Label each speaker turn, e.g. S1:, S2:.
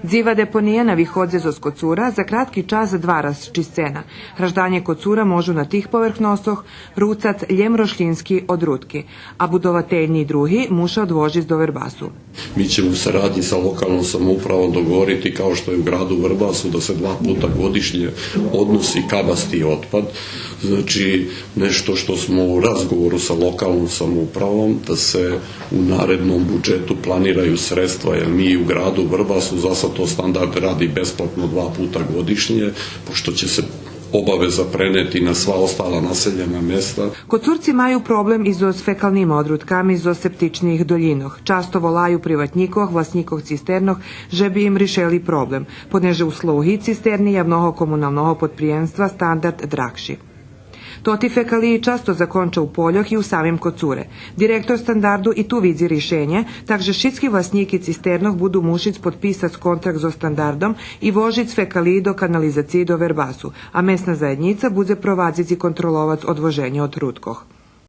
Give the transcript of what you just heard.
S1: Dziva deponija na východze zo Skocura za kratki čas dva razčiscena. Hraždanje Kocura možu na tih povrchnosoch rucac ljem rošljinski od rutki, a budovateljni drugi muša odvožić do Vrbasu.
S2: Mi ćemo u saradnji sa lokalnom samoupravom dogovoriti, kao što je u gradu Vrbasu, da se 2 puta godišnje odnosi kabasti otpad. Znači, nešto što smo u razgovoru sa lokalnom samoupravom, da se u narednom budžetu planiraju sredstva, jer mi u gradu Vrbasu za sad to standard radi besplatno 2 puta godišnje, pošto će se obaveza preneti na sva ostala naseljena mesta.
S1: Kocurci maju problem i s fekalnim odrutkami z septičnih doljinoh. Často volaju privatnikoh, vlasnikoh cisternoh, že bi im rišeli problem, poneže u Sluhi cisterni javnoho komunalnoho podprijenstva standard dragši. Toti fekaliji často zakonča u poljoh i u samim Kocure. Direktor standardu i tu vidzi rješenje, takže šitski vlasniki cisternoh budu mušic potpisac kontrakt zo standardom i vožic fekaliji do kanalizaciji do Verbasu, a mesna zajednica bude provadzici kontrolovac odvoženja od rutkoh.